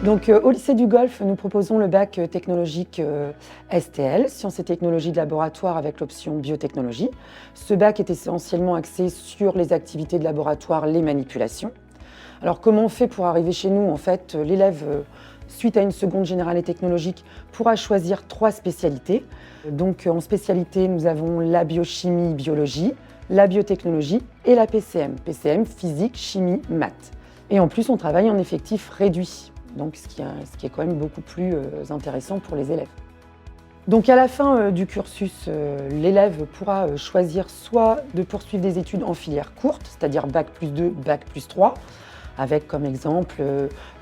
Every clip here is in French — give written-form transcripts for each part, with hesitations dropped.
Donc, au lycée du Golfe, nous proposons le bac technologique STL, Sciences et technologies de laboratoire avec l'option biotechnologie. Ce bac est essentiellement axé sur les activités de laboratoire, les manipulations. Alors, comment on fait pour arriver chez nous? En fait, l'élève, suite à une seconde générale et technologique, pourra choisir 3 spécialités. Donc, en spécialité, nous avons la biochimie, biologie, la biotechnologie et la PCM. PCM, physique, chimie, maths. Et en plus, on travaille en effectif réduit. Donc, ce qui est quand même beaucoup plus intéressant pour les élèves. Donc à la fin du cursus, l'élève pourra choisir soit de poursuivre des études en filière courte, c'est-à-dire bac+2, bac+3, avec comme exemple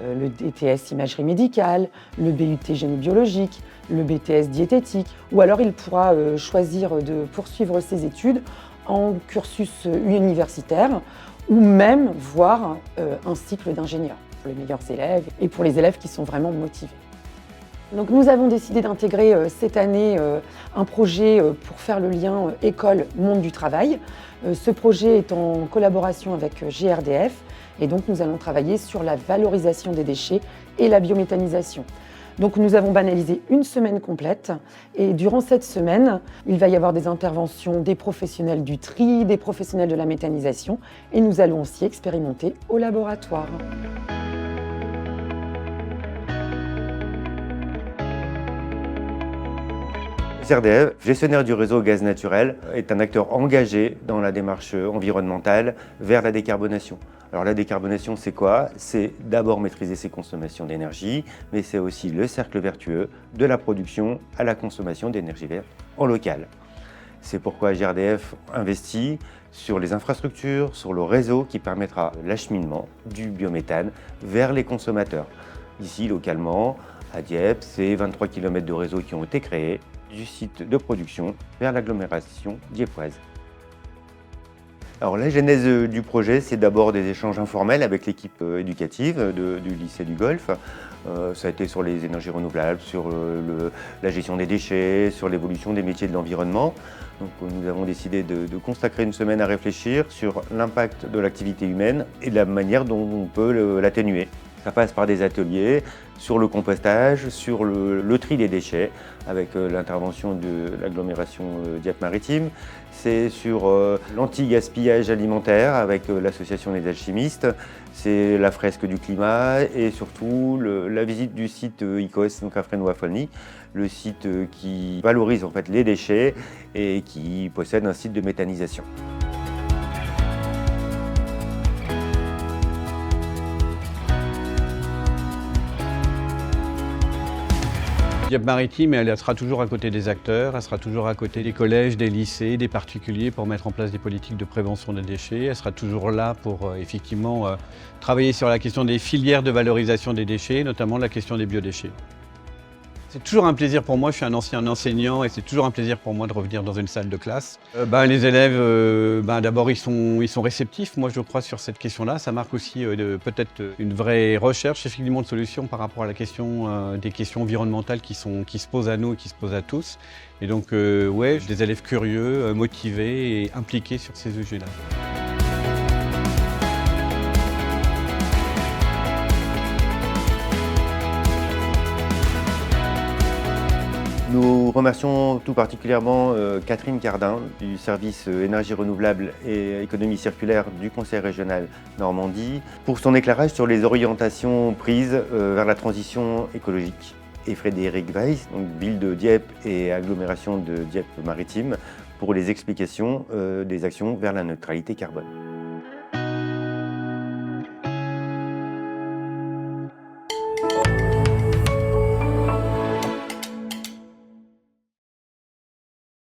le DTS imagerie médicale, le BUT génie biologique, le BTS diététique, ou alors il pourra choisir de poursuivre ses études en cursus universitaire, ou même voir un cycle d'ingénieur pour les meilleurs élèves et pour les élèves qui sont vraiment motivés. Donc nous avons décidé d'intégrer cette année un projet pour faire le lien école-monde du travail. Ce projet est en collaboration avec GRDF et donc nous allons travailler sur la valorisation des déchets et la biométhanisation. Donc nous avons banalisé une semaine complète et durant cette semaine, il va y avoir des interventions des professionnels du tri, des professionnels de la méthanisation et nous allons aussi expérimenter au laboratoire. GRDF, gestionnaire du réseau gaz naturel, est un acteur engagé dans la démarche environnementale vers la décarbonation. Alors la décarbonation, c'est quoi? C'est d'abord maîtriser ses consommations d'énergie, mais c'est aussi le cercle vertueux de la production à la consommation d'énergie verte en local. C'est pourquoi GRDF investit sur les infrastructures, sur le réseau qui permettra l'acheminement du biométhane vers les consommateurs. Ici, localement, à Dieppe, c'est 23 km de réseau qui ont été créés du site de production vers l'agglomération dieppoise. Alors la genèse du projet, c'est d'abord des échanges informels avec l'équipe éducative du lycée du Golfe. Ça a été sur les énergies renouvelables, sur la gestion des déchets, sur l'évolution des métiers de l'environnement. Donc nous avons décidé de consacrer une semaine à réfléchir sur l'impact de l'activité humaine et de la manière dont on peut l'atténuer. Ça passe par des ateliers sur le compostage, sur le tri des déchets, avec l'intervention de l'agglomération Dieppe-Maritime. C'est sur l'anti-gaspillage alimentaire avec l'association des alchimistes. C'est la fresque du climat et surtout la visite du site ICOS, donc à Fresnoy-Folny, le site qui valorise en fait les déchets et qui possède un site de méthanisation. Dieppe-Maritime, elle sera toujours à côté des acteurs, elle sera toujours à côté des collèges, des lycées, des particuliers pour mettre en place des politiques de prévention des déchets. Elle sera toujours là pour effectivement travailler sur la question des filières de valorisation des déchets, notamment la question des biodéchets. C'est toujours un plaisir pour moi, je suis un ancien enseignant et c'est toujours un plaisir pour moi de revenir dans une salle de classe. Les élèves, d'abord ils sont réceptifs, moi je crois, sur cette question-là. Ça marque aussi peut-être une vraie recherche effectivement de solutions par rapport à la question des questions environnementales qui se posent à nous et qui se posent à tous. Et donc ouais, des élèves curieux, motivés et impliqués sur ces sujets-là. Nous remercions tout particulièrement Catherine Cardin du service énergie renouvelable et économie circulaire du Conseil régional Normandie pour son éclairage sur les orientations prises vers la transition écologique. Et Frédéric Weiss, donc ville de Dieppe et agglomération de Dieppe-Maritime, pour les explications des actions vers la neutralité carbone.